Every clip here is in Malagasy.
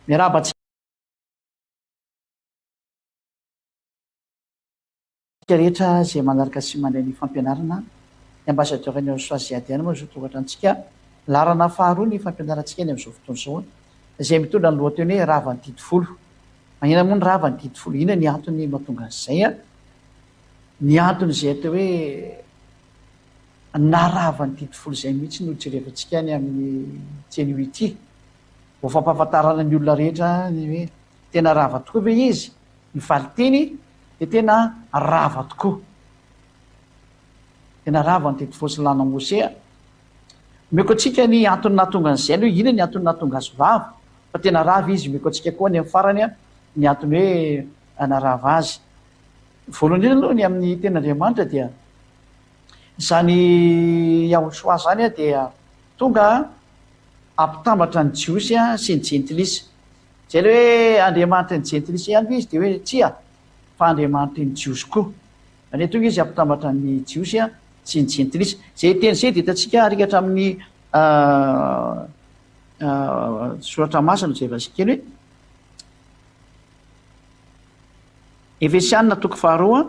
miarabatsika rehetra zay manaraka sy mandray ny fampianarana ny ambassadeur ny soaziadiana moa zao tokatra antsika larana faharoa ny fampianarantsika ny amin'izao fotoana izao izay mitondra ny lohateny hoe ravany didifolo. Magnina moa ny ravany didifolo, ina ny antony mahatonga an'izay a? Ny antony izay atao hoe na ravany didifolo izay mihitsy no jerevantsika ny amin'ny tseny ity. Vao fampahafantarana ny olona rehetra ny hoe tena rava tokoa ve izy, ny valiteny dia tena rava tokoa. Tena rava ny didifolo sy lana mosea. Meko antsika ny antony nahatonga an'izay hoe ina ny antony nahatonga azy vava, fa tena rava izy. Meko antsika koa ny amin'ny farany ny antony hoe anarava azy. Voalohany indrindra aloha ny amin'ny ten'Andriamanitra dia izany Yahosoa zany dia tonga ampitambatra ny jiosy sy ny jentilisa. Zay ilay hoe Andriamanitra ny jentilisa ihany izy dia hoe tsia fa Andriamanitra ny jiosy koa. Any tonga izy ampitambatra ny jiosy sy ny jentilisa. Zay teny izay dia hitantsika arikatra amin'ny soratra masina zay vasika kely hoe Efesianina toko faharoa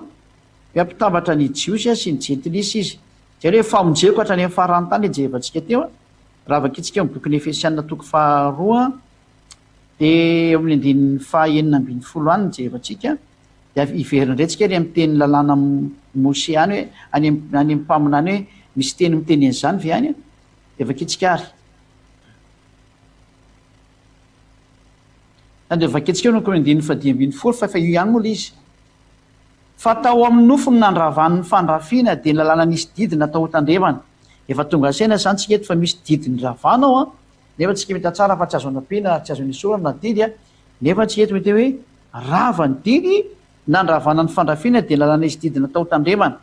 hoe ampitambatra ny jiosy sy ny jentilisa izy. Zay hoe famonjeko hatrany amin'ny farany tany jerevantsika teo. Raha vakitsika amin'ny bokin'ny Efesianina toko faharoa dia amin'ny andininy fahaenina ambin'ny folo any jerevantsika dia iverina indray ny amin'ny teny lalàna Mose any hoe any amin'ny mpaminany hoe misy teny miteny an'izany ve any dia vakitsika ary. Dia vakitsika no andininy fadimy ambin'ny folo fa io ihany moa izy. Fa tao amin'ny nofo ny nandravan'ny fandrafiana dia ny lalàna nisy didiny natao tandremana. Efa tonga saina zany tsika eto fa misy didiny ravanao nefa tsika mety tsara fa tsy azo anapina tsy azo nisorana didy nefa tsika eto mety hoe rava ny didy nandravana ny fandrafiana dia lalàna nisy didiny natao tandremana.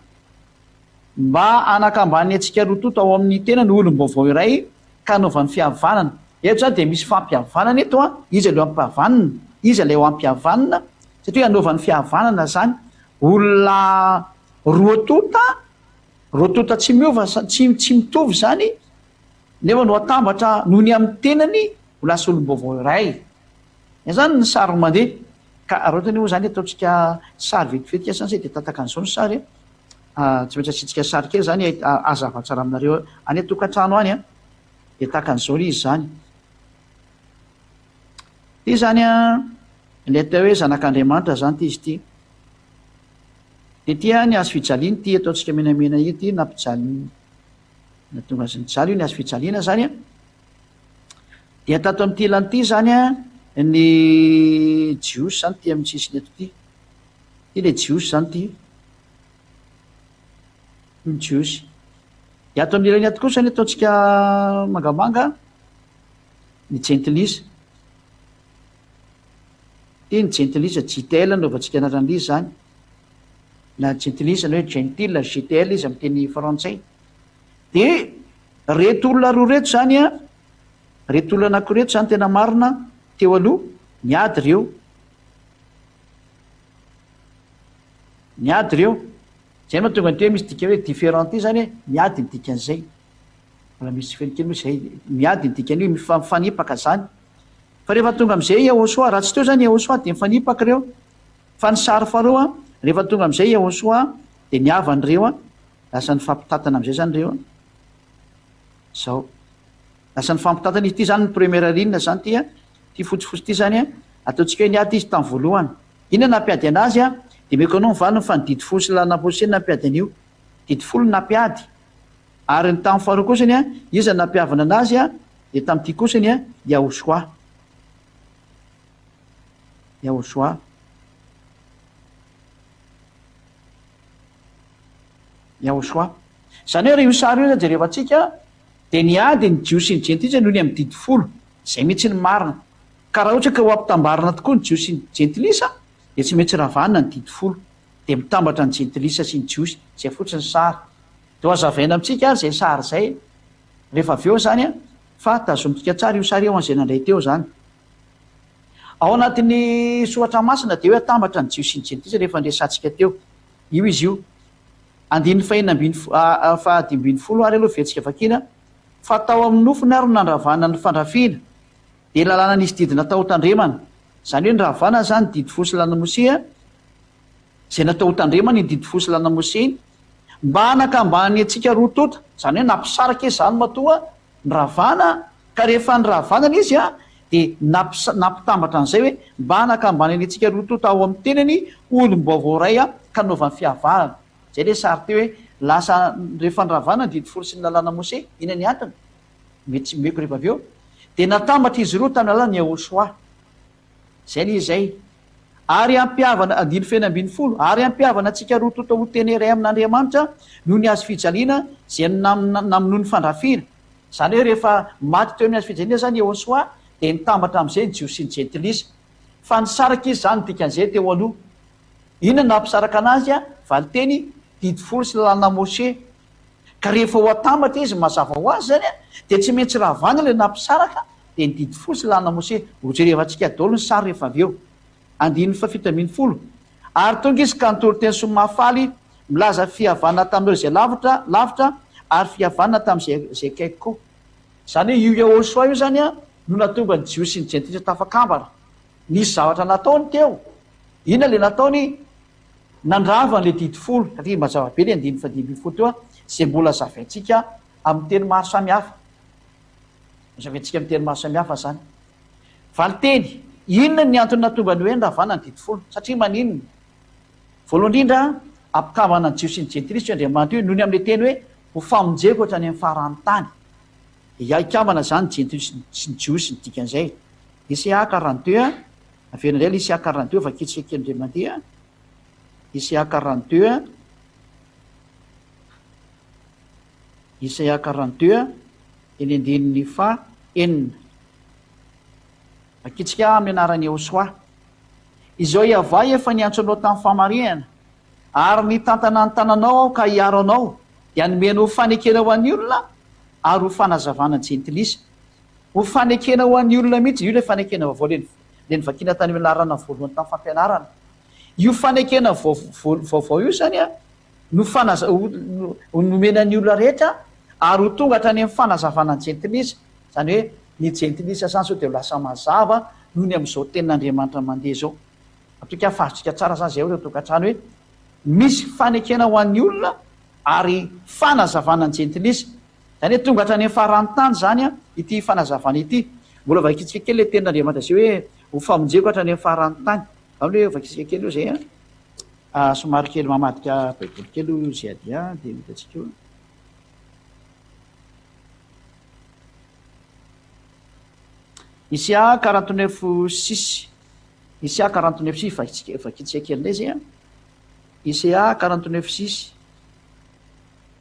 Mba anakambany antsika rototo ao amin'ny tena ny olom-baovao iray ka anaovan'ny fihavanana. Eto zany dia misy fampihavanana eto izy aleo ampihavanana, izy aleo ampihavanana satria anaovan'ny fihavanana zany olona roatota tsy miova tsy mitovy zany nefa no atambatra noho ny amin'ny tenany ho lasa olom-baovao iray. Zany ny sary mandeha ka roatany moa zany ataontsika sary vetivetika zany zay dia tataka an'izao ny sary tsy maintsy asitsika sary kely zany azavatsara aminareo any tokantrano any dia tahaka an'izao izy zany. Ty zany ilay atao hoe zanak'Andriamanitra zany ty izy ty. Dia ty ny hazo fijaliana ty ataontsika menamena ity nampijaliana natonga azy nijaly io ny hazo fijaliana zany dia tato amin'ity ilany ity zany ny jiosy zany ty amin'ny sisiny eto ty. Ty ilay jiosy zany ty ny jiosy. Dia ato amin'ny ilany ato kosa zany ataontsika mangamanga ny jentilisa. Ty ny jentilisa JTL anaovantsika anaran'izy zany na jentilisa na hoe gentil GTL izy amin'ny teny frantsay. Dia reto olona roa reto zany reto olona anankireto zany tena marina teo aloha niady ireo. Niady ireo zay mahatonga ny teo misy dika hoe différent ty zany miady ny dikan'izay. Mbola misy felikely moa izay miady ny dikany mifanipaka zany. Fa rehefa tonga amin'izay Yahosoa raha tsy teo zany Yahosoa dia mifanipaka ireo. Fa ny sary faharoa rehefa tonga amin'izay Yahosoa dia niavany ireo lasa ny fampitatana amin'izay zany ireo zao. Lasa ny fampitatana izy ty zany ny première ligne zany ty fotsifotsy ty zany ataontsika hoe niady izy tamin'ny voalohany. Ina nampiady anazy dia meko anao mivalina fa ny didifolo sy lana poseny nampiady an'io. Didifolo nampiady ary ny tamin'ny faharoa kosany izy nampiavana anazy dia tamin'ity kosany Yahosoa. Yahosoa. Yahosoa. Zany hoe io sary io jerevantsika dia niady ny jiosy sy ny jentilisa noho ny amin'ny didifolo izay mihitsy ny marina. Ka raha ohatra ka ho ampitambarana tokoa ny jiosy sy ny jentilisa dia tsy maintsy ravanina ny didifolo dia mitambatra ny jentilisa sy ny jiosy izay fotsiny sary. Dia hazavaina amintsika izay sary izay rehefa avy eo zany fa tazomitsika tsara io sary eo an'izay nandray teo zany. Ao anatin'ny soratra masina dia hoe atambatra ny jiosy sy ny jentilisa rehefa andresantsika teo. Io izy io. Andininy fahadimy ambin'ny folo ary aloha vetsika vakina fa tao amin'ny nofony ary nandravana ny fandrafiana dia lalàna nisy didy natao tandremana, zany hoe ny ravana zany didy fosy lana mosea zay natao tandremana ny didy fosy lana mosea iny, mba hanakambany antsika roa tota, zany hoe nampisaraka zany matoa ny ravana, ka rehefa ny ravanana izy dia nampitambatra an'izay hoe mba hanakambany any antsika roa tota ao amin'ny tenany olom-baovao ray ka naovan'ny fihavarana. Zay le sary teo hoe lasa rehefa ny ravana didy fosy ny lalàna mosea, ina ny antony mety tsy meko rehefa avy eo dia natambatra izy roa tamin'ny lalàna Yahosoa. Zay le izay ary ampihavana andiny fena ambin'ny folo, ary ampihavana antsika roa tota ho teny iray amin'Andriamanitra noho ny azo fijaliana zay namonoa ny fandrafina. Zany hoe rehefa maty teo amin'ny azo fijaliana zany Yahosoa dia nitambatra amin'izay ny Jios sy ny Jentilisa, fa nisaraka izy zany dikan'izay teo aloha. Inona nampisaraka anazy valiteny didy folo sy lalàna Mosea, ka rehefa ho atambatra izy mazava ho azy zany dia tsy maintsy ravana ilay nampisaraka dia ny didy folo sy lalàna Mosea. Rojerefa antsika daholo ny sary rehefa avy eo. Andininy fafito ambin'ny folo, ary tonga izy ka nitoro teny somafaly milaza fihavanana tamin'ireo zay lavitra ary fihavanana tamin'izay kaiky koa. Zany hoe io Yahosoa io zany no natonga ny Jios sy ny Jentilisa tafakambara. Nisy zavatra nataony teo. Inona le nataony? Nandrava n'le didy folo, satria mazava be le andininy fadimy ambin'ny folo teo zay mbola zavaintsika amin'ny teny maro samihafa. Zavaintsika amin'ny teny maro samihafa zany. Valiteny, inona ny antony natonga ny hoe nravana ny didy folo? Satria maninona? Voalohany indrindra ampikambana ny Jios sy ny Jentilisa Andriamanitra io noho ny amin'le teny hoe ho famonjeko hatrany amin'ny farany tany. Ikambana zany Jentilisa sy ny Jios ny dikan'izay. Isaia 42, averina indray Isaia 42 vakitsika kely indray mandeha. Isaia 42, Isaia 42 eny andininy fahaenina. Vakitsika amin'ny anaran'ny Yahosoa. Izao iavay efa niantso anao tamin'ny famarinana, ary nitantana ny tananao aho ka hiaro anao, dia nomenao fanekena ho an'ny olona ary ho fanazavana ny Jentilisa. Ho fanekena ho an'ny olona mihitsy, io le fanekena vaovao le nivakiana tany amin'ny lalàna voalohany tamin'ny fampianarana. Io fanekena vaovao io zany nomena ny olona rehetra ary ho tonga hatrany amin'ny fanazavana ny Jentilisa. Zany hoe ny Jentilisa zany sao dia lasa mazava noho ny amin'izao tenin'Andriamanitra mandeha zao. Atrika fahazotsika tsara zany zay hoe tokantrano hoe misy fanekena ho an'ny olona ary fanazavana ny Jentilisa. Zany hoe tonga hatrany amin'ny farany tany zany ity fanazavana ity. Mbola vakitsika kely le tenin'Andriamanitra zay hoe ho famonjeko hatrany amin'ny farany tany. Hoe vakitsika kely io zay somary kely mamadika baiboly kely io zay adia dia mitatsika io. Isaia 49:6, Isaia 49:6 vakitsika kely indray zay Isaia 49:6.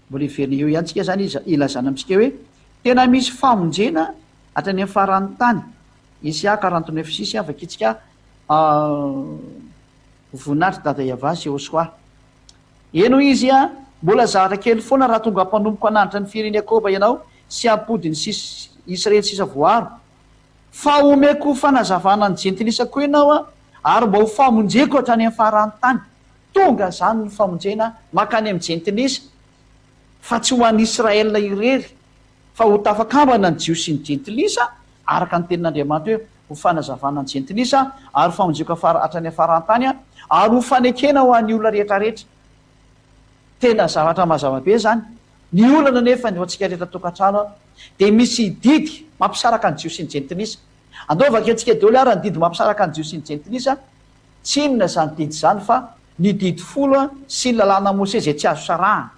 Mbola iverina eo ihany tsika zany ilazana amintsika hoe tena misy famonjena hatrany amin'ny farany tany. Isaia 49:6 vakitsika voninahitra dada Iavà sy Yahosoa. Eno izy mbola zavatra kely foana raha tonga mpanomboka hananitra ny firenena Jakoba ianao sy ampodiny Israely sisa voaro. Fa omeko fanazavana ny Jentilisa koa ianao ary mba ho famonjeko hatrany amin'ny farany tany. Tonga zany ny famonjena makany amin'ny Jentilisa, fa tsy ho an'ny Israelina irery, fa ho tafakambana ny Jios sy ny Jentilisa araka ny tenin'Andriamanitra hoe ho fanazavana ny Jentilisa ary famonjeko hatrany amin'ny farany tany ary ho fanekena ho an'ny olona rehetrarehetra. Tena zavatra mazava be zany. Ny olana nefa ny antsika rehetra tokantrano dia misy didy mampisaraka ny Jios sy ny Jentilisa. Andaovaka antsika daholo ary ny didy mampisaraka ny Jios sy ny Jentilisa, tsy inona zany didy zany fa ny didy folo sy ny lalàna Mosea zay tsy azo sarahana.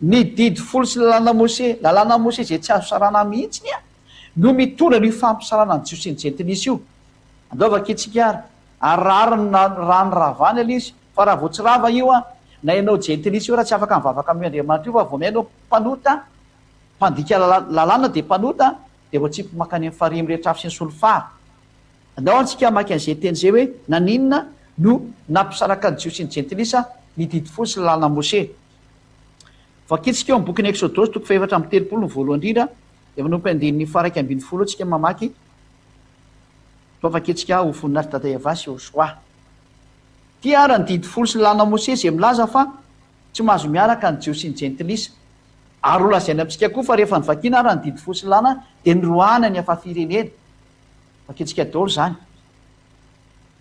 Ny didy folo sy lalàna Mosea zay tsy azo sarahana mihitsy no mitondra ny fampisarana ny Jios sy ny Jentilisa io. Andaovaka antsika ary raha ny ravana ilay izy, fa raha vao tsy rava io na ianao Jentilisa io raha tsy afaka mivavaka amin'ny Andriamanitra io fa vao mihainao mpanota, mpandika lalàna dia mpanota, dia vao tsy makany amin'ny farihy rehetra afy sy ny solofara. Andao antsika maka an'izay teny zay hoe naninona no nampisaraka ny Jios sy ny Jentilisa ny didy folo sy lalàna Mosea. Vakitsika eo amin'ny bokin'ny Exodosy toko faha 4:30 voalohany indrindra dia manompo andininy faraiky ambin'ny folo tsika mamaky. Vakitsika ho voninahitra dada Iavà sy Yahosoa. Ty ara ny didy folo sy lalàna Mosea zay milaza fa tsy mahazo miaraka ny Jios sy ny Jentilisa. Ary ho lazaina amintsika koa fa rehefa nivakiana ara ny didy folo sy lalàna dia nirohana ny hafa firenena. vakitsika daholo zany.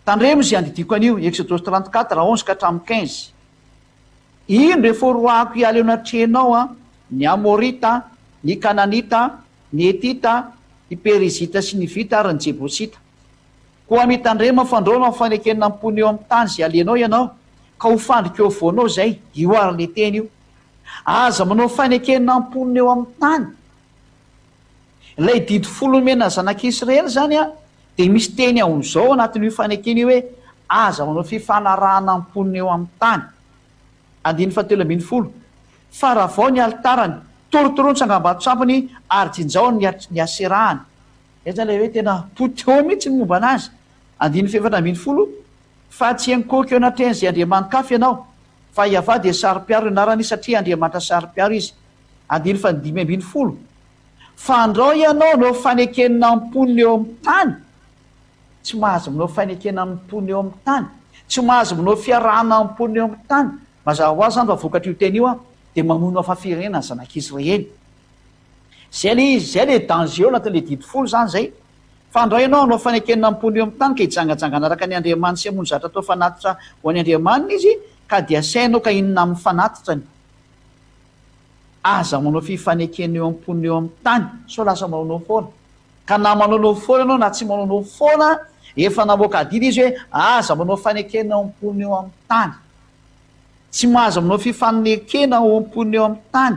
Tandremo zay andidiko an'io Exodus 34 11 ka hatramin'ny 15. Ino rehefa roako hiala eo anatrenao a, ny Amorita, ny Kananita, ny Etita, ny Perizita sy ny Vita ary ny Jebosita. Koa mitandrema fandroana fanekena ampony eo amin'ny tany zay alenao ianao, ka ho fandrika eo voanao zay, io ary le teny io. Aza manao fanekena ampony eo amin'ny tany. Ilay didy folomena zanak'Israely zany a, dia misy teny ahon'izao anatin'io fanekena io hoe aza manao fifanarahana ampony eo amin'ny tany. 1:17. Fa raha vao ny altarany torotoroany tsangam-bato-tsampiny ary jinjao ny aserahany. Zany ilay hoe tena poteo mihitsy ny momba anazy. 1:18. Fa tsy hankôky eo anatren'izay andriamanin-kafy ianao, fa Iavà dia sary-piaro ianarany satria Andriamanitra sary-piaro izy. 1:5. Fa andao ianao no fanekenina ampony eo amin'ny tany, tsy mahazo manao fanekenina ampony eo amin'ny tany, tsy mahazo manao fiarahana ampony eo amin'ny tany. Mazava ho azy zany fa vokatra io teny io a, dia mamono afafirenena ny zanak'Israely. Zay le izy, zay le danger eo anatin'le didy folo zany zay. Fa andao ianao no fanekenina ampony eo amin'ny tany ka hijangajangana araka ny Andriamanitra sy hamono zatra atao fanatitra ho an'ny Andriamanina izy, ka dia sainao ka inona amin'ny fanatitrany. Aza manao fifanekena eo ampony eo amin'ny tany, so lasa manao foana. Ka na manao foana ianao na tsy manao foana, efa namoaka adiny izy hoe aza manao fanekena eo ampony eo amin'ny tany. Tsy mahazo manao fifanekena eo ampony eo amin'ny tany.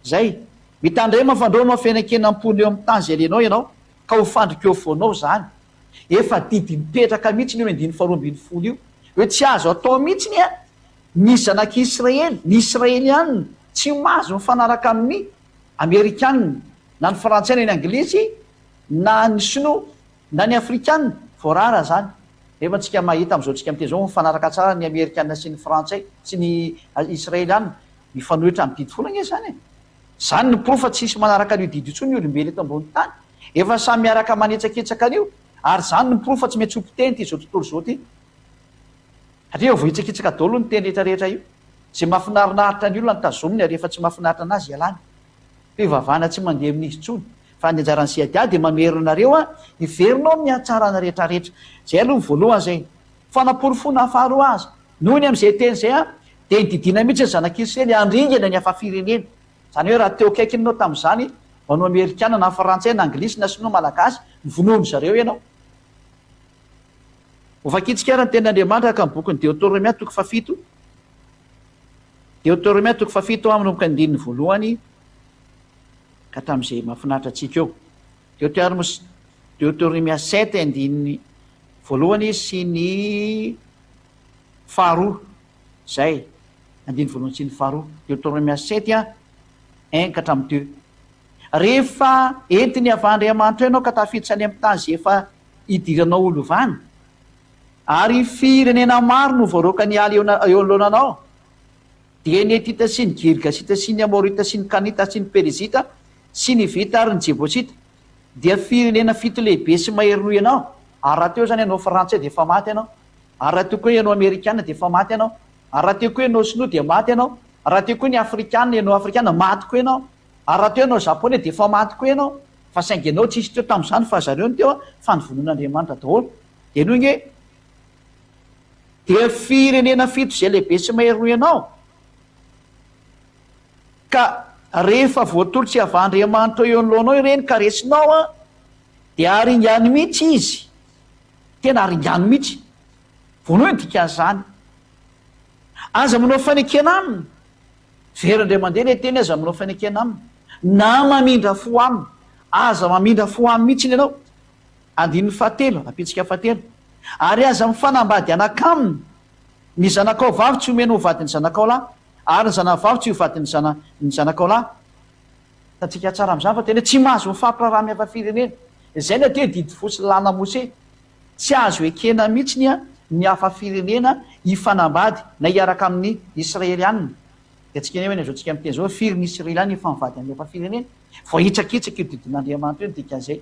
Zay, mitandrema fandroanao fanekena ampony eo amin'ny tany zay alenao ianao, ka ho fandrika eo voanao zany. Efa didy mipetraka mihitsy io 2:20 io. Hoe tsy azo atao mihitsy ny zanak'Israely, ny Israelianina, tsy mahazo mifanaraka amin'ny Amerikanina, na ny Frantsay na ny Anglisy, na ny Sinoa, na ny Afrikanina, voarara zany. Efa tsika mahita amin'izao tsika miteny zao mifanaraka tsara ny Amerikanina sy ny Frantsay sy ny Israelianina, mifanohitra amin'ny didy folo anie zany. Zany ny proof fa tsisy manaraka an'io didy intsony ny olombelona eto ambony tany. Efa samy miaraka manetsaketsaka an'io, ary zany ny proof fa tsy maintsy ompiteny ty zao tontolo zao ty. Satria vao hitsakitsaka daholo ny teny rehetrarehetra io. Zay mahafinarinaritra ny olona ny tazominy ary efa tsy mahafinaritra anazy ialany. Fivavahana tsy mandeha amin'izy intsony. Fa ny anjaran'ny siadiady dia mameronareo a, iverinao amin'ny hatsarana rehetrarehetra. Zay aloha ny voalohany zay. Fanaporofona faharoa azy. Noho ny amin'izay teny zay a, dia nididina mihitsy ny zanak'Israely andringana ny hafafirenena. Zany hoe raha teo akaiky anao tamin'izany, manao Amerikana na Frantsay na Anglisy na Sinoa malagasy, vonoiny zareo ianao. Ho fakitsika ary ny tenin'Andriamanitra ka amin'ny bokin'ny Deutéronomie 7. Deutéronomie 7 manomboka ny 1 ka hatramin'izay mahafinaritra antsika eo. Deutéronomie 7 andininy 1 sy ny 2. Zay, andiny 1 sy ny 2. Deutéronomie 7 1 ka hatramin'ny 2. Rehefa entiny avy Andriamanitra ianao ka tafiditra any amin'ny tany zay efa idiranao olovana, ary firenena maro no voaroaka ny ala eo anoloananao, dia ny Etita sy ny Girgasita sy ny Amorita sy ny Kanita sy ny Perizita sy ny Vita ary ny Jebosita, dia firenena fito lehibe sy mahery noho ianao. Ary raha teo zany ianao Frantsay dia efa maty ianao, ary raha teo koa ianao Amerikana dia efa maty ianao, ary raha teo koa ianao Sinoa dia maty ianao, raha teo koa ny Afrikana ianao Afrikana maty koa ianao, ary raha teo ianao Japonais dia efa maty koa ianao. Fa saingy ianao tsisy teo tamin'izany fa zareo ny teo fa nyvonon'Andriamanitra daholo. Dia noho hoe dia firenena fito zay lehibe sy mahery noho ianao, ka rehefa voatolotsy avy Andriamanitra eo anoloanao ireny ka resinao a, dia aringany mihitsy izy, tena aringany mihitsy. Voalohany dikan'izany, aza manao fanekena aminy, verandray mandeha ilay teny aza manao fanekena aminy, na mamindra fo aminy, aza mamindra fo aminy mihitsy ianao. 7 apitsika 7. Ary aza mifanambady anakaminy, ny zanakao vavy tsy omena ho vadiny zanakao lahy, ary ny zanavavy tsy ho vadiny ny zanakao lahy. Tatsika tsara amin'izany fa tena tsy mahazo mifampiraraha mihafa-firenena. Izay ny ateo didy fosy lana Mose, tsy azo ekena mihitsy ny hafa-firenena hifanambady na hiaraka amin'ny Israelianina. Dia tsika hoe ny azotsika miteny zao firy Israelianina hifanambady amin'ny hafa-firenena, vao hitsakitsaka io didin'Andriamanitra io ny dikan'izay.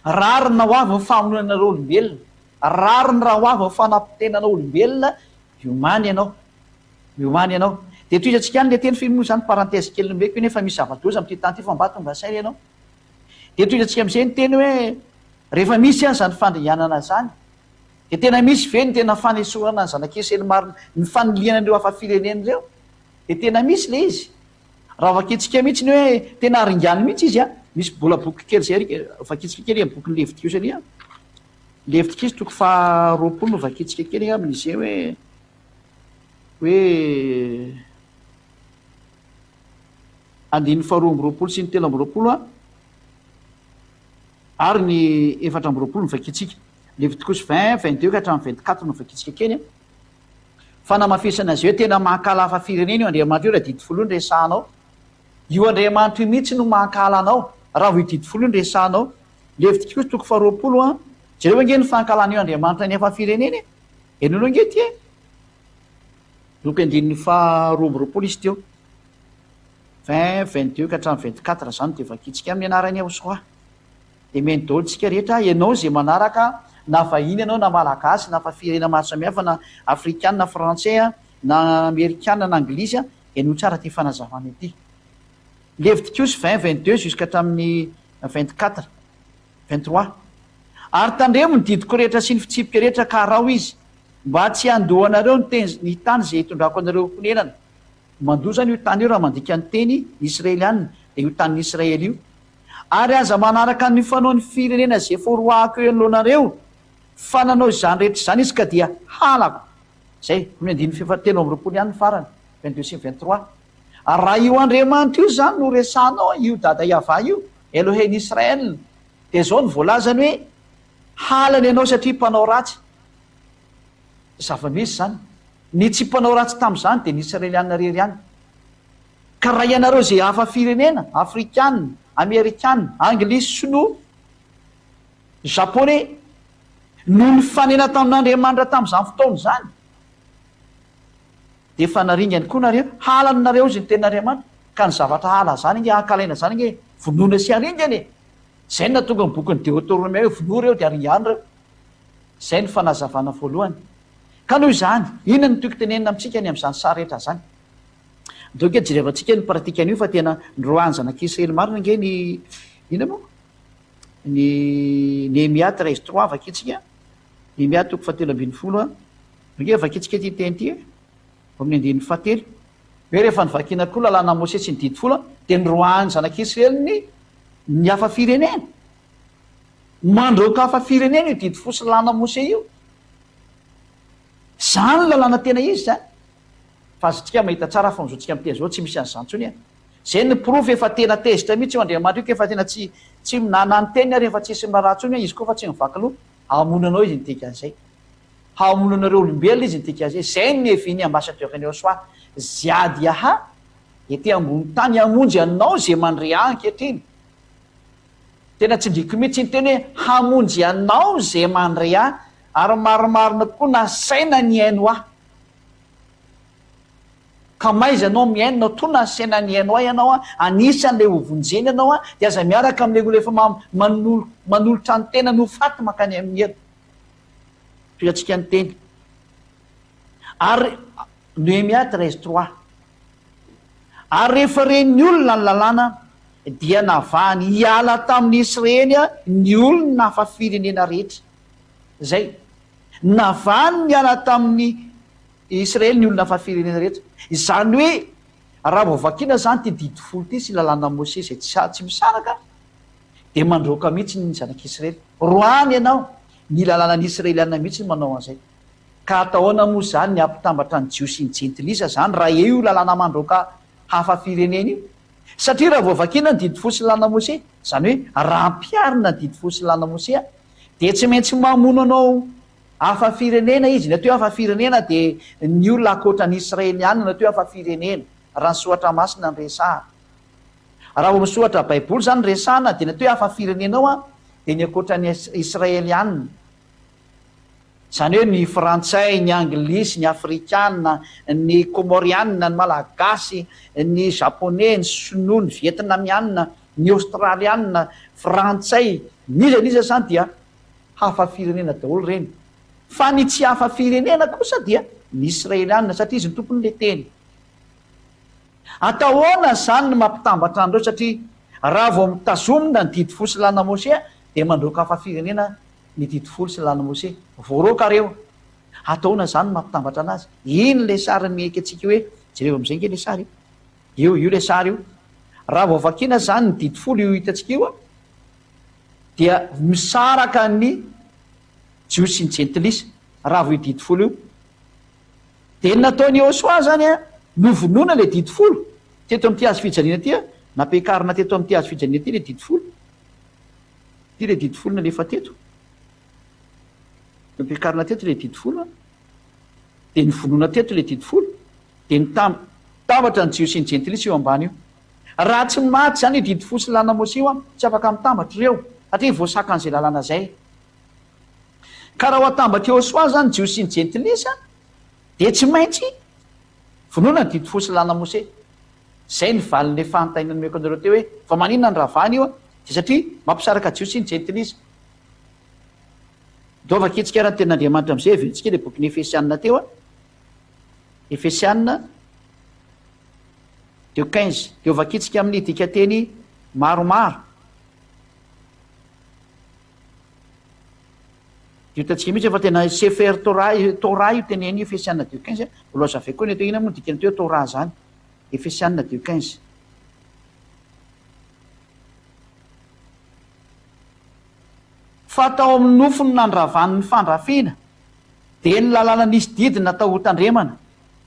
Rariny raha ho avy ny famonoana olombelona, rariny raha ho avy ny fanampitenana olombelona, miomany ianao, miomany ianao. Dia toy izantsika any le teny filmoa zany parantèse kely nomeko nefa misy zava-doza amin'ity tany ity fa mba tonga saina ianao. Dia toy izantsika amin'izay ny teny hoe rehefa misy any zany fandrianana zany de tena misy ve ny tena fanesorana ny zanak'israely marina ny faniliana an'ireo hafa firenena ireo de tena misy le izy raha vakitsika mihitsy ny hoe tena aringany mihitsy izy a misy bola boky kely zay vakitsika kely boky ny Levitikos ary a Levitikos toko faharoapolo no vakitsika kely amin'izay hoe andiny faharoa amby roapolo sy ny telo amby roapolo a ary ny efatra amby roapolo no vakitsika Levitikos 20-22 ka hatramin'ny 24 no vakitsika kely a fanamafisana azy hoe tena mahakala hafa firenena io Andriamanitra io raha didy folo io ny resahanao io Andriamanitra io mihitsy no mahakala anao raha vo didy folo io ny resahanao Levitikos toko faharoapolo a jereo ange ny fankalana io Andriamanitra ny hafa firenena enono ange ty loko andininy faharoa amby roapolo izy teo 20-22 ka hatramin'ny 24 zany de vakitsika amin'ny anarany aosoa de meny daolontsika rehetra ianao zay manaraka na vahiny ianao na malagasy na fa firenena maro samihafa na afrikana na frantsais a na amerikana na anglisy a eno tsara ty fanazavana ity Levitikos 20-22 jusqu'à hatramin'ny 24-23 ary tandremo ny didiko rehetra sy ny fitsipika rehetra ka rao izy mba tsy andohanareo ny tany zay hitondrako anareo honenana mandoa zany io tany io raha mandika ny teny israelianina de io tanin'ny Israely io ary aza manaraka ny fanao ny firenena zay foroahako eo anoloanareo fananao zany rehetra zany izy ka dia halako zay ny andiny fifatelo amby roapolo ihany ny farany 22 sy 23 raha io Andriamanitra io zany no resanao io dada Iava io Eloheny Israel de zao ny voalazany hoe halany ianao satria mpanao ratsy zava-misy zany ny tsy mpanao ratsy tam'izany de ny Israelianina rery ihany ka raha ianareo zay hafa firenena afrikana amerikana anglisy sinoa japonais no ny fanena tamin'Andriamanitra tam'izany fotoana zany de efa naringany koa nareo halany nareo zay ny tenin'Andriamanitra ka ny zavatra hala zany nge ankalaina zany nge vonoina sy aringany zay na tonga ny bokyny Deutéronome hoe vonoa reo de aringany reo zay ny fanazavana voalohany ka noho izany inona ny toko tenenina amitsika ny am'izany sary rehetra zany doke jerevantsika ny pratikany io fa tena nyroany zanak'Israely marina nge ny ina moa ny Néhémia 13-3 vakitsika Néhémia toko fahatelo ambin'ny folo a nge vakitsika ty teny ty amin'ny andin'ny fahatelo hoe rehefa nyvakina koa lalàna Mose sy ny didy folo de nyroany zanak'Israely ny hafa firenena mandroka hafa firenena io didy folo sy lalàna Mose io zany lalàna tena izy zany fa azotsika mahita tsara fa mizotsika am'teny zao tsy misy an'izany tsony a zay ny proof efa tena tezitra mihitsy io Andriamanitra io ka efa tena tsy minana ny teny rehefa tsisy maratsony a izy koa fa tsy mivaky loha hamonanao izy nitika an'izay hamonanareo olombelona izy nitika an'izay zay ny eviny ambassadeur ny soa ziady aha ety ambony tany hamonjy anao zay mandre ankehitriny tena tsy ndriko mihitsy ny teny hoe hamonjy anao zay mandre a ary maromarina koa nasaina ny aino ahy ka maizy anao miainonao to nasaina ny aino ahy ianao a anisan'lay hovonjeny ianao a de aza miaraka amin'lay olo efa manolotra ny tena no faty makany amin'ny elo toatsika ny teny ary Néhémia 13-3 ary rehefa reny olona ny lalàna dia navahany hiala tamin'ny Israely a ny olona hafa firenena rehetra zay navahany miala tamin'ny Israely ny olona hafa firenena rehetra izany hoe raha vao vakina zany ty didy folo ty sy lalàna Mose zay tsy misaraka de mandroka mihitsy ny zanak'Israely roany ianao ny lalànany Israelianina mihitsy ny manao an'izay ka atahoana moa zany ny ampitambatra ny jio sy ny jentilisa zany raha eo lalàna mandroka hafa firenena io satria raha vao vakina ny didy folo sy lalàna Mose zany hoe raha mpiarina ny didy folo sy lalàna Mose a de tsy maintsy mamono anao hafa firenena izy nateo hafa firenena de ny olona akoatra ny Israelianina nateo hafa firenena raha ny soatra masina ny resaha raha vo misoatra baiboly zany resahana de nateo hafa firenenao a de ny akoatra ny Israelianina zany hoe ny frantsay ny anglisy ny afrikana ny comorianina ny malagasy ny japonais ny sinoa ny vietnamianina ny australianina frantsay niza zany dia hafa firenena daholo reny fa ny tsy hafa firenena kosa dia ny Israelianina satria izy ny tompon'le teny atahoana zany ny mampitambatra andreo satria raha vao mitazomina ny didy folo sy lalàna Mose dia mandroaka afa-firenena ny didifolo sy lalàna Mose. Voaroaka reo, ataona zany mampitambatra anazy. Iny le sary miaiky atsika hoe jereo amin'izay nge le sary io le sary io. Raha vao vakiana zany ny didifolo io hitantsika io dia misaraka ny jios sy ny jentilisa raha vo io didifolo io. Dia nataony Ôsoa zany novonoina le didifolo teto amin'ity hazo fijaliana ty napiakarina teto amin'ity hazo fijaliana ty le didifolo. Ty le didifolo na lefa teto nampiakarina teto le didifolo dia nyvonoina teto le didifolo dia nitambatra ny jios sy ny jentilisa io ambany io. Raha tsy maty zany didifolo sy lalàna Mose io tsy afaka mitambatra ireo satria voasaka an'izay lalàna zay. Ka raha ho atambatra Ôsoa zany jios sy ny jentilisa dia tsy maintsy vonoina ny didifolo sy lalàna Mose. Zay ny valin'le fanontaniana nomeko anareo teo hoe fa maninona ny ravahany io dia satria mampisaraka jios sy ny jentilisa. Dao vakitsika raha ny ten'Andriamanitra amin'izay aventsika le boky ny Efesianina teo Efesianina 2:15 dia vakitsika amin'ny dikateny maromaro. Hitantsika mihitsy fa tena Sefer Torah io teneny Efesianina 2:15 volaza avy koa ny atao ina moa dikany teo Torah zany. Efesianina 2:15 fa tao amin'ny nofony nandravan'ny fandrafiana dia ny lalàna nisy didina tao hotandremana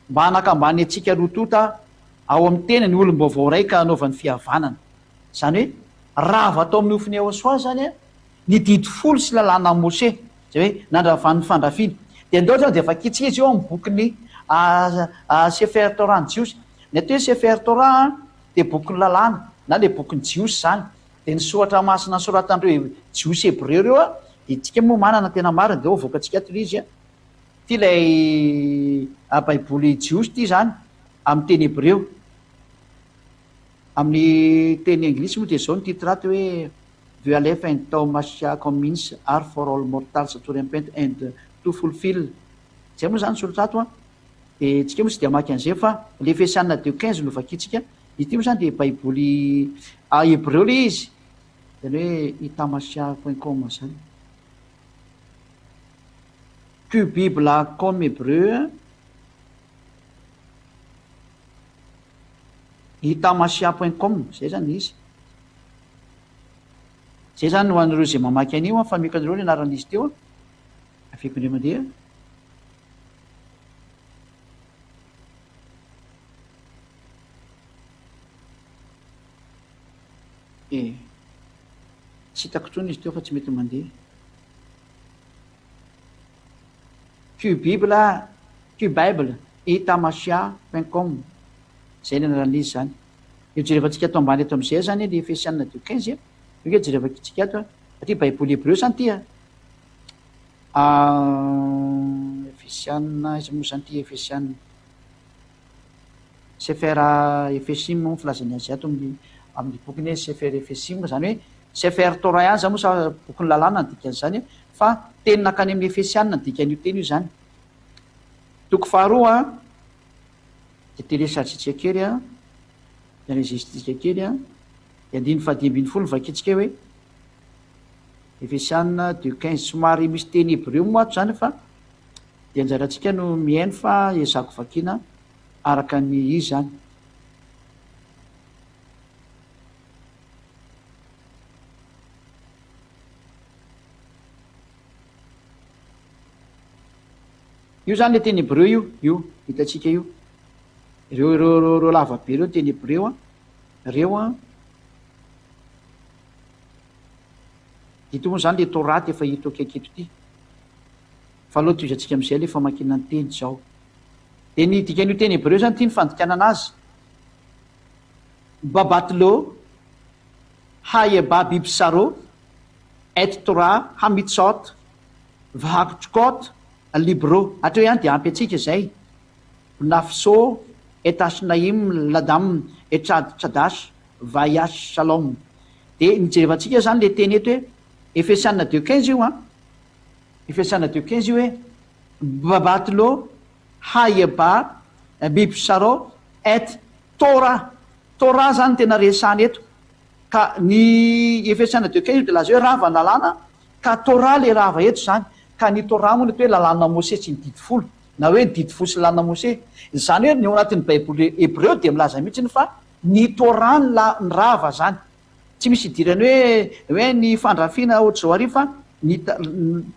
mba hanakambany atsika rotota ao amin'ny tena ny olom-baovao raika anaovan'ny fihavanana. Zany hoe raha va tao amin'ny nofony Ôsoa zany ny didifolo sy lalàna Mose zay hoe nandravan'ny fandrafiana. Dia andao zany dia vakitsika izy eo amin'ny bokyny Sefer Torah ny jios. Ny atao hoe Sefer Torah dia bokyny lalàna na le bokyny jios zany. Dia ny soratra masina soratan'ireo jios hebreo reo dia tsika moa manana tena marina dia voakatsika ato izy ty lay baiboly jios ty zany amin'ny teny hebreo. Amin'ny teny anglisy moa dia zao ny titraty hoe the Aleph and Tau Mashiach means are for all mortals to repent and to fulfill. Zay moa zany sorotrato dia tsika moa tsy dia maky an'izay fa le Efesianina 2:15 no vakitsika. Ity moa zany dia baiboly hebreo le izy zany hoe itamasiah.com zany. Que Bible comme hébreu itamasiah.com zay zany izy. Zay zany ho an'ireo izay mamaky an'io fa miko an'ireo ny anaran'izy teo afiko indray mandeha. Tsy hitako intsony izy teo fa tsy mety mandeha. Que Bible itamasiah.com zay ny anaran'izy zany. Io jerevantsika ato ambany eto amin'izay zany le Efesianina 2:15 io jerevantsika ato satria baiboly hebreo zany ty Efesianina izy moa zany ty Efesianina Sefer Efesim moa filazany azy ato amin'ny bokyny hoe Sefer Efesim zany hoe Sefer Torah ihany zany moa sa bokyny lalàna ny dikany zany fa teny nakany amin'ny Efesianina ny dikan'io teny io zany. Toko faharoa dia telesaritsika kely enregistritsika kely dia 5:10 vakitsika hoe Efesianina 2:15 somary misy teny hebreo moa ato zany fa dia anjaratsika no mihaino fa ezako vakiana araka ny izy zany. Io zany le teny hebreo io hitatsika io ireo lavabe reo teny hebreo reo ito moa zany le toraty efa hito aketo ity fa aloha toizantsika amin'izay le famakina ny teny zao. Dia ny dikan'io teny hebreo zany ty ny fandikanana azy babatlo hayeba bibsaro et Torah hamitsot vahakitrokot libro atreo ihany dia ampy atsika zay nafso etasnaim ladam etradash vayas shalom. Dia nijerevantsika zany le teny eto hoe Efesianina 2:15 io Efesianina 2:15 io hoe babatlo hayeba bibsaro et Torah. Torah zany tena resany eto ka ny efesana de 15 de laza hoe rava ny lalàna ka tora le rava eto zany ka ny tora moa ny atao hoe lalàna mose tsy ny didy folo na hoe ny didy folo sy lalàna mose zany hoe ny ao anatin'ny baiboly hebreo de milaza mihitsiny fa ny tora ny rava zany tsy misy idirany hoe ny fandrafiana ohatr' zao arivo fa ny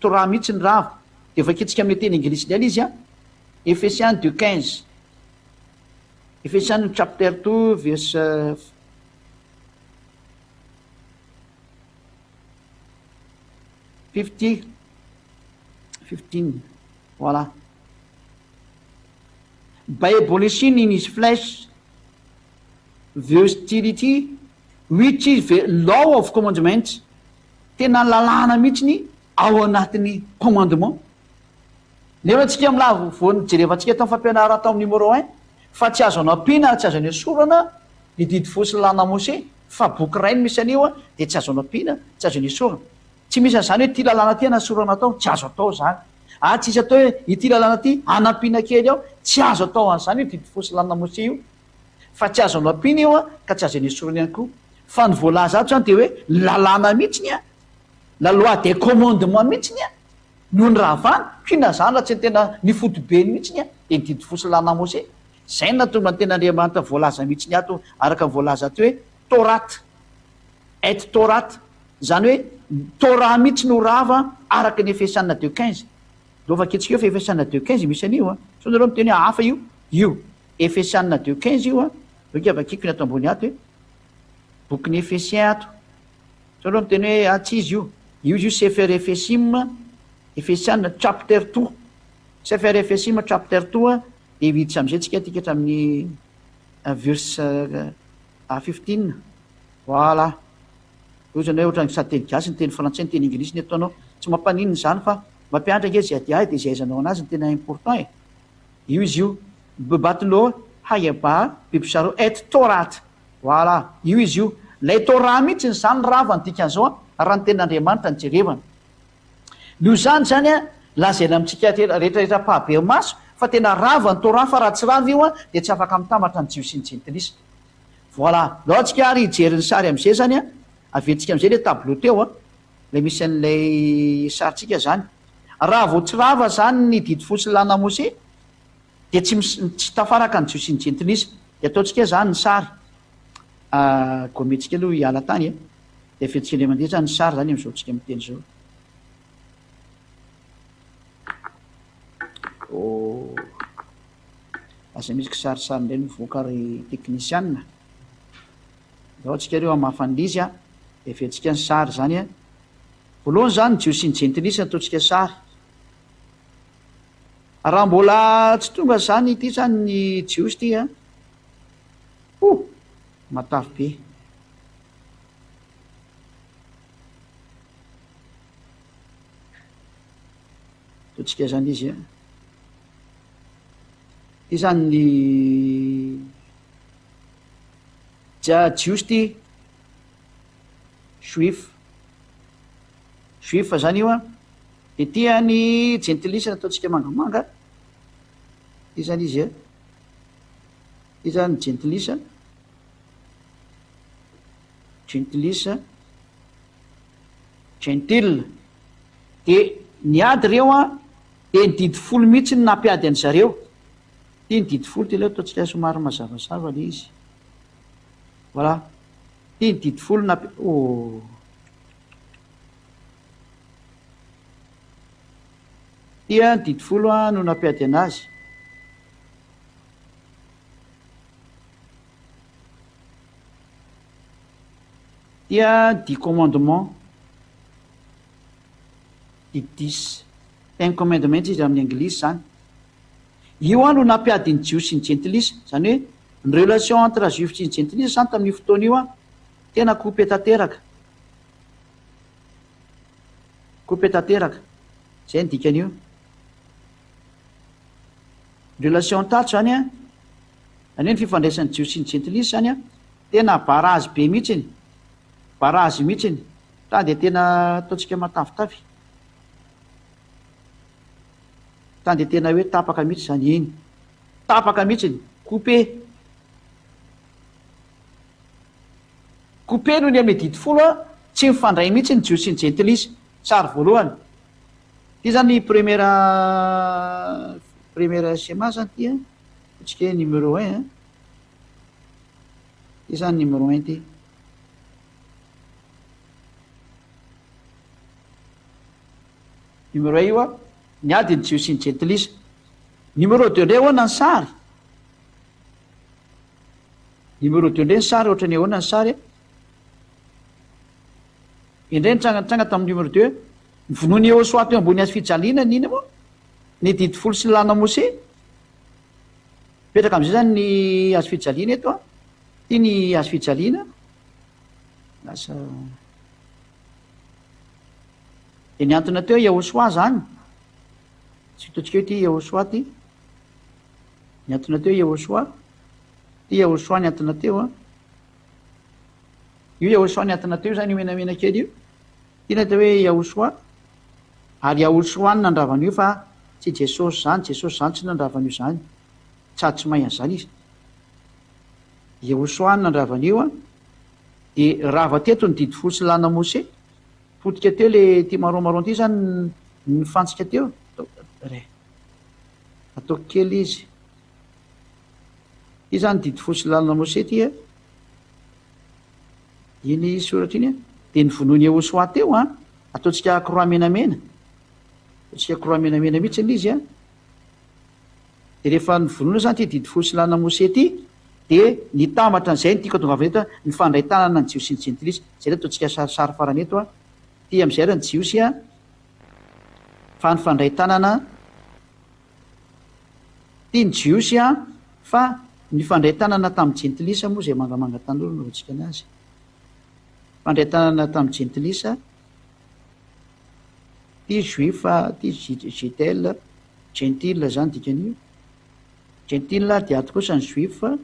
tora mihitsy ny rava de vaketsika amin'ny teny anglisy ny ala izy a Ephésiens 2:15 Ephésiens chapter 2 verse 15 voilà by abolishing in his flesh the hostility which is the law of commandment tena lalàna mihitsiny ao anatin'ny commandement nefa tsika milavo voany jerevantsika tao fampianarana tao amin'ny numéro 1 fa tsy azo anao ampina tsy azo any esorana ny didy fosy lalàna mose fa boky rainy misy anio a de tsy azo anao ampina tsy azo any esorana tsy misy an'izany hoe ty lalàna ty anasorana atao tsy azo atao zany tsy izy atao hoe ity lalàna ty anampiana kely ao tsy azo atao an'izany hoe didy fosy lalàna mose io fa tsy azo anao ampina io a ka tsy azo any esorana ihany koa fa ny voalaza ato zany de hoe lalàna mihitsiny a la loi des commandements mihitsiny a noho ny raha vany kina zany raha tsy ny tena ny fotobeny mihitsiny a de ny didy fosy lalàna mose zay natonga ny tena andriamanitra voalaza mihitsiny ato araka voalaza ato hoe torate et torate zany hoe tora mihitsy no rava araka ny Ephésiens 2:15 lova ketsika eo fa Ephésiens 2:15 misy an'io a so nareo miteny hoe hafa io Ephésiens 2:15 io a oka vakiko ny ato ambony ato hoe bokin'ny Ephésiens ato so nareo miteny hoe tsy izy io Sefer Ephésim Ephésiens chapter 2 Sefer Ephésim chapter 2 de viditra am'izay tsika tika hatramin'ny verse 15 voilà io zany hoe ohatrany sady teny gasy ny teny frantsay ny teny anglisy ny ataonao tsy mampanino zany fa mampianatra nge zay adia de zay aizanao anazy ny tena important io izy io bebatilo hayaba bibisaro et torate voilà io izy io lay tora mihitsy ny zany rava ny dikan'izao a raha ny ten'andriamanitra ny jerevana no zany zany a lazaina amitsika rehetrarehetra pahabe maso fa tena rava ny tora fa raha tsy rava io a de tsy afaka mitambatra ny jios sy ny jentilisa voilà lao tsika ary hijery ny sary am'izay zany a aventsika am'izay le tableau teo a lay misy an'lay saritsika zany raha vo tsy rava zany ny didy fosy lana mose de tsy tafaraka ny jios sy ny jentilisa de ataotsika zany ny sary gometsika aloha hiala tany de aventsika le mandeha zany ny sary zany am'izao tsika miteny zao asa misy kisarisary ndray mivoaka ry teknisianina zao tsika reo amafan'lizy a de aventsika ny sary zany a voalohany zany jios sy ny jentilisa ataotsika sary raha mbola tsy tonga zany ity zany ny jios ty a matavy be ataotsika zany izy a ty zany ny jios ty juif zany io a de tia ny jentilisa ataotsika mangamanga ty zany izy a ty zany jentilisa gentile de ny ady reo a de ny didy folo mihitsy ny nampiady any zareo ty ny didy folo ty leo ataotsika somary mazavazava le izy voilà ty ny didy folo tia ny didy folo a no nampiady anazy tia 10 commandement di 10 10 commandement izy amin'ny anglisy zany io a no nampiady ny jios sy ny jentilisa zany hoe ny relation entre juif sy ny jentilisa zany tamin'ny fotoana io a tena coupe tanteraka zay ny dikan'io relation tato zany a zany hoe ny fifandraisan'ny jios sy ny jentilisa zany a tena barazy be mihitsiny barazy mihitsiny ta de tena ataotsika matavitavy ta de tena hoe tapaka mihitsy zany iny tapaka mihitsiny coupé coupé noho ny ame didi folo a tsy mifandray mihitsy ny jios sy ny gentilisa sary voalohany ty zany première schéma zany ty a ohatsika hoe numéro 1 a ty zany numéro 1 ty numéro 1 io a niady ny jios sy ny gentilisa numéro 2 ndray ahoana ny sary numéro 2 ndray ny sary ohatrany ahoana ny sary indray nitsangatsanga tamin'ny numéro 2 nyvonoany eo soato eo ambony azy fijaliana nina moa ny didi folo sy lana mose petraka am'izay zany ny azo fijaliana eto a ty ny azo fijaliana lasa de ny antona teo Yahosoa zany tsy hitaontsika hoe ty Yahosoa ty ny antona teo Yahosoa ty Yahosoa ny antona teo a io Yahosoa ny antona teo zany io menamena kely io ty na teo hoe Yahosoa ary Yahosoa ny nandravan'io fa tsy Jesosy zany tsy nandravan'io zany tsady tsy mahay an'izany izy Yahosoa ny nandravan'io a de rava teto ny didy folo sy lana Mose potika teo le ty maromaron ty zany nifantsika teo atao kely izy ty zany didy folo sy lana Mose ty a iny soratra iny a de nyvonoany Yahosoa teo a ataontsika croix menamena ataontsika croix menamena mihitsy n'izy a de rehefa nyvonoana zany ty didy folo sy lana Mose ty de nitambatra an'izay nytiako atongavana eto a nifandray tanana ny jios sy ny gentilisa zay le ataontsika sarisary farany eto a ty am'izay ra ny jiosy a fa nifandray tanana ty ny jiosy a fa nifandray tanana tamin'ny gentilisa moa zay mangamanga tan'olo no ohatsika anazy fandray tanana tamin'ny gentilisa ty juifa ty gitele gentile zany dikan'io gentile de ato kosa ny juifa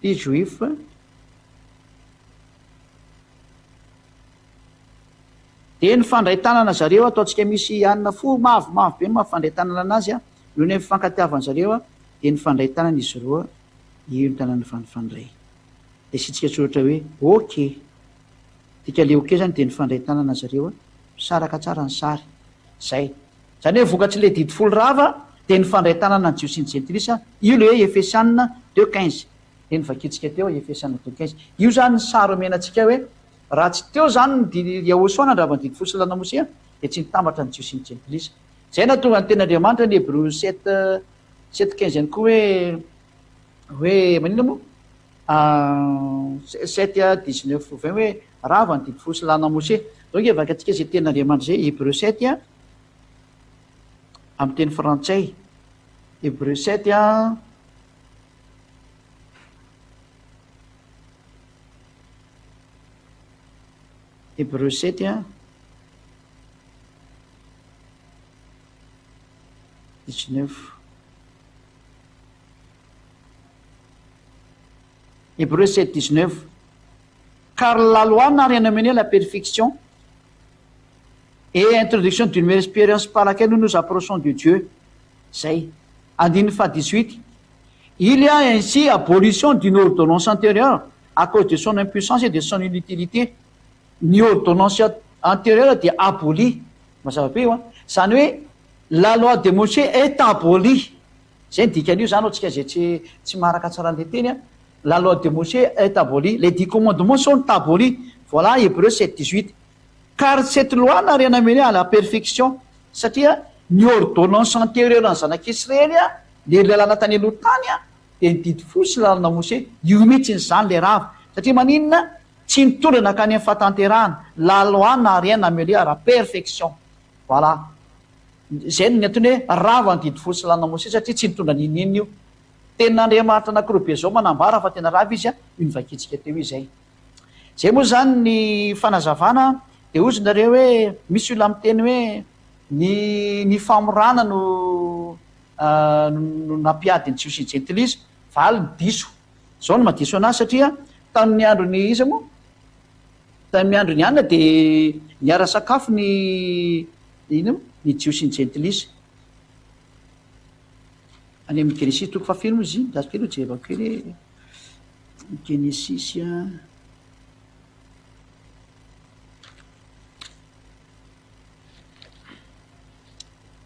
ty juifa de nifandray tanana zareo ataontsika misy anina fo mavomavo be mafandray tanana anazy a noho ny mifankatiavany zareo a de nifandray tanana izy roa io ny tanana fanifandray de sitsika tsoratra hoe ok tika le ok zany de nifandray tanana zareo a saraka tsara ny sary zay zany hoe vokatsy le didy folo rava de nifandray tanana ny jios sy ny gentilisa io le hoe Efesianina 2:15 de nivakitsika teo Efesianina 2:15 io zany ny sary omenantsika hoe raha tsy teo zany ny Yahosoa nandravany didy folo sy lana Mose a de tsy nitambatra ny jios sy ny gentilisa zay na tonga ny ten'Andriamanitra ny Hébreu 7:15 ihany koa hoe manina moa 7:19-20 hoe rava ny didy folo sy lana Mose donc evaka atsika zay ten'Andriamanitra zay Hébreu 7 a amin'ny teny frantsay Hébreu 7 a Hébreu 7 a 19 Hébreu 7:19 car la loi n'a rien amené à la perfection et introduction d'une meilleure expérience par laquelle nous nous approchons de Dieu zay andiny fa 18 il y a ainsi abolition d'une ordonnance antérieure à cause de son impuissance et de son inutilité ny ordonnance antérieure de aboli mazava be io a zany hoe la loi de Mose est aboli zay ny dikan'io zany ohatsika zay tsy maraka tsara an'le teny a la loi de Mose est aboli les 10 commandements sont abolis voilà Hébreu 7:18 car cette loi n'a rien amené à la perfection satria ny ordonnance antérieure ny zanak'Israely a le lalana tany aloha tany a de ny didy folo sy lalana Mose io mihitsy ny zany le rava satria maninona tsy mitondra nakany amin'ny fahatanterahana la loi n'a rien amené à la perfection voilà zay ny antony hoe rava ny didy folo sy lalana Mose satria tsy mitondra ninina io ten'Andriamanitra anankiroa be zao manambara fa tena rava izy a io nivakitsika teo izay zay moa zany ny fanazavana de ozy nareo hoe misy olona miteny hoe ny famorana no nampiady ny jios sy ny gentilisa valy ny diso zao no mahadiso anazy satria tamin'ny andro ny iza moa tamin'ny andro ny anina de niara sakafo ny jios sy ny gentilisa any amin'ny Grécie toko fafino moa izy dasy kely ho jerevako kely Genesis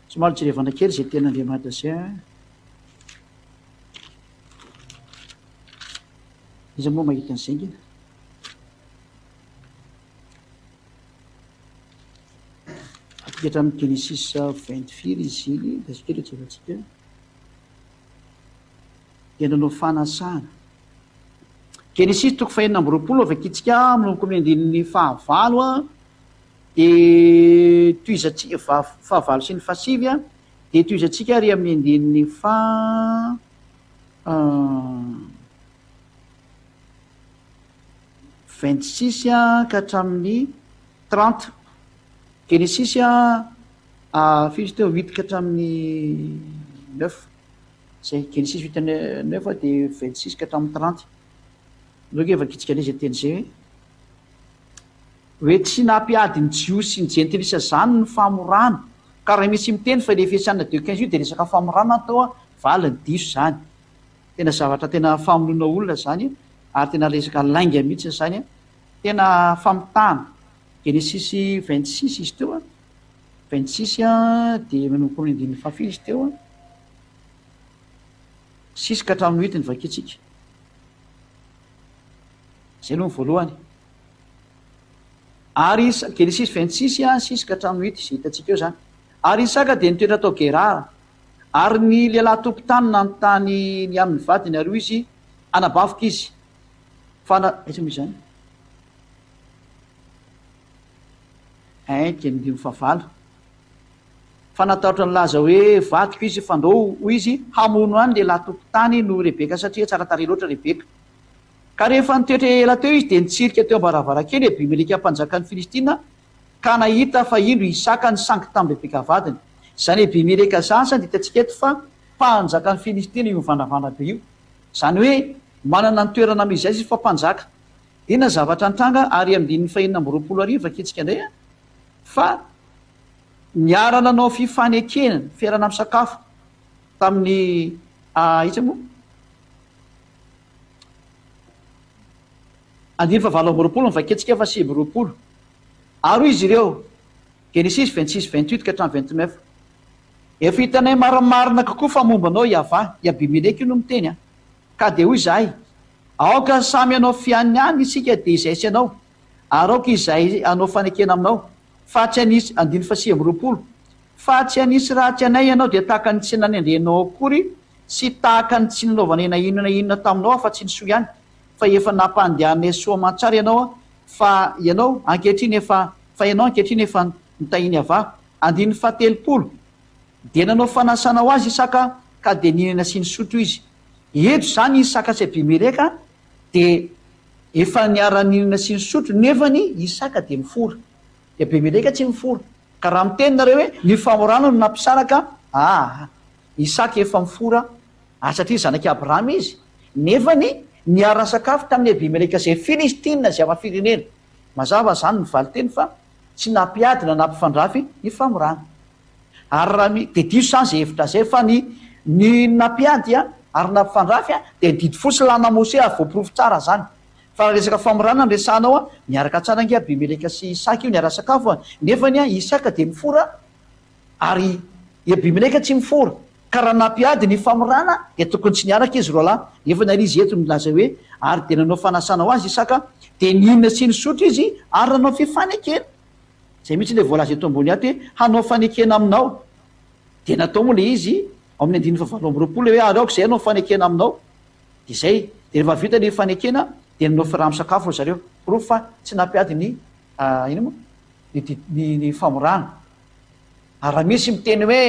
somary tsy revana kely zay tenaandriamanitra zay izy moa mahita an'izay ngina atika hatramin'ny Genesis 24 izy iny da izy kely retsefatsika dia nanao fanasana Genesis toko fahenina amby roapolo avy akitsika manomboka amin'ny andininy fahavalo dia toizatsika fahavalo sy ny fahasivy dia toizatsika ary amin'ny andininy 26 ka hatramin'ny 30 Genesis fizy teo 8 ka hatramin'ny 9 zay Genesis 8 9 dia 26 ka hatramin'ny 30 loka efa kitsika ilay zay teny zay hoe tsy nampiady ny jiosy ny jentilisa zany ny famorana ka raha misy miteny fa le fiasana de 15 io dia resaka famorana atao valiny diso zany tena zavatra tena famonoana olona zany ary tena resaka lainga mihitsy zany tena famitana Genesis 26 izy teo 26 dia manomboka amin'ny andininy fahafito izy teo 6 ka hatramin'ny 8 ny vakitsika zay aloha ny voalohany ary Genesis 26 6 ka hatramin'ny 8 zay hitatsika eo zany ary Isaka dia nitoetra tao Gerara ary ny lehilahy tompo-tany nanontany ny amin'ny vadiny ary izy anabafoka izy aiza moa izany dia ny fahavalo fa natahotra ny laza hoe vadiko izy fandao hoy izy hamono any lehilahy tompo-tany no Rebeka satria tsara tarehy loatra Rebeka ka rehefa nitoetra ela teo izy dia nitsirika teo am-baravarakely Abimeleka mpanjakan'ny Filistina ka nahita fa indro Isaka nisangy tamin'ny Rebeka vadiny zany Abimeleka zany hitatsika eto fa mpanjakan'ny Filistina io mivandravandra be io zany hoe manana ny toerana amizay izy fa mpanjaka dia na zavatra antranga ary amin'ny fahenina amby roapolo arivo aketsika indray fa niarana nanao fifanekena fiarana amin'ny sakafo tamin'ny itsa moa andiny fa valo amby roapolo mivaketsika fa sy amby roapolo ary izy ireo Genesis 26 28 ka hatramin'ny 29 efa hitanay marimarina kokoa fa momba anao Iavà i Abimeleka io no miteny ka dia hoy izahay aoka samy anao fianiny any isika dia izay sy anao ary aoka izay anao fanekena aminao fa tsy anisy andiny fa sy amby roapolo fa tsy anisy ratsy anay ianao dia tahaka ny tsy nanendrenao akory sy tahaka ny tsy nanaovana ena inona taminao fa tsy nisoa ihany fa efa nampandehanay soa aman-tsara ianao fa ianao ankehitriny efa nitahiny Iavà andiny fahatelopolo dia nanao fanasana ho azy Isaka ka dia ninana sy nisotro izy eto zany Isaka sy Abimeleka dia efa niara-ninana sy nisotro nefany Isaka dia mifora dia Abimeleka tsy mifora ka raha miteny nareo hoe ny famorana no nampisaraka Isaka efa mifora satria zanaky Abrahama izy nefany niara sakafo tamin'ny Abimeleka zay Filistina zay ama-firenena mazava zany ny valiteny fa tsy nampiady na nampifandrafy ny famorana ary raha dia diso zany zay hevitra zay fa ny nampiady ary nampifandrafy dia didy fosy lana Mose ary voaporofo tsara zany fa raha resaka famorana nresanao miaraka tsara nge Abimeleka sy Isaka io niara sakafo nefany Isaka dia mifora ary Abimeleka tsy mifora ka raha nampiady ny famorana dia tokony tsy niaraka izy roa lahy nefa nary izy eto milaza hoe ary dia nanao fanasana ho azy Isaka dia ninona sy nisotro izy ary nanao fifanekena zay mihitsy le voalaza eto ambony ato hoe hanao fanekena aminao dia natao moa le izy ao amin'ny andiny fa valo amby roapolo hoe ary aoka izay anao fanekena aminao dia zay dia rehefa vita le fanekena dia nanao firamy sakafo zareo porofo fa tsy nampiady ny ino moa ny famorana ary raha misy miteny hoe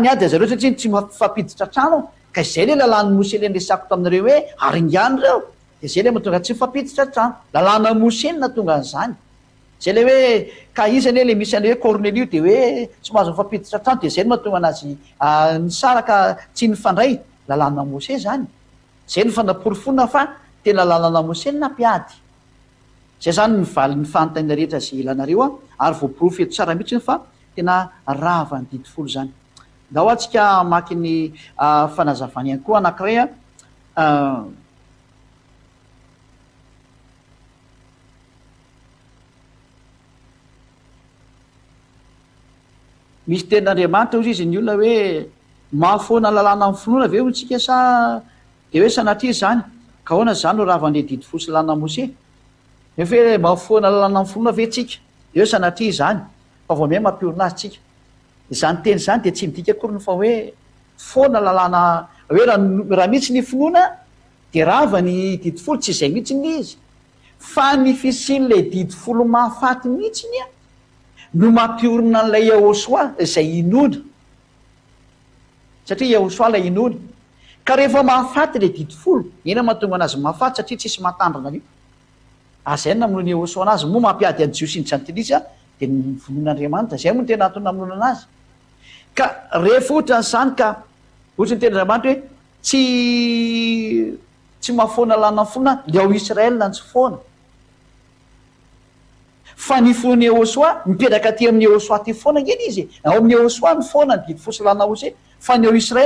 niady zareo satria tsy mifampiditra trano ka izay le lalàny Mose le nresako taminareo hoe aringany reo dia zay le mahatonga tsy mifampiditra trano lalàna Mose na tonga an'izany zay le hoe ka izany le misy an'le hoe Cornelio dia hoe tsy mahazo mifampiditra trano dia zay no mahatonga anazy nisaraka tsy nifandray lalàna Mose zany zay ny fanaporofona fa tena lalàna Mose nampiady zay zany nivaly ny fanontaniana rehetra zay ilanareo ary voaporofo eto tsara mihitsy fa tena rava ny didi folo zany da ho atsika maky ny fanazavany ihany koa anankiray misy ten'Andriamanitra ozy izy ny olona hoe mahafoana lalàna amin'ny finoana ve hotsika sa de hoe sanatria zany ka hoana zany no ravan'le didy fosy lana mose nefa hoe mahafoana lalàna amin'ny finoana ve tsika de hoe sanatria zany fa vao miay mampiorina azy tsika zany teny zany de tsy midika akory fa hoe foana lalàna hoe raha mihitsy ny finoana de rava ny didy folo tsy izay mihitsy ny izy fa ny fisian'le didy folo mahafaty mihitsiny a no mampiorina an'ilay Yahosoa izay inoana satria Yahosoa lay inoana ka rehefa mahafaty le didy folo ina mahatonga anazy mahafaty satria tsisy mahatandrina an'io azay namonoana Yahosoa anazy moa mampiady any Jiosy ny jantilisa de ny vonoan'Andriamanitra zay moa ny tena atao namonoana anazy ka rehefa ohatra n'izany ka ohatra ny ten'Andriamanitra hoe tsy mahafoana lana fona le ao Israel ny tsy foana fa ny fon'ny Yahosoa mipetraka aty amin'ny Yahosoa ty foana ngeny izy ao amin'ny Yahosoa ny foana ny didy fosy lana Mose fa ny ao Israel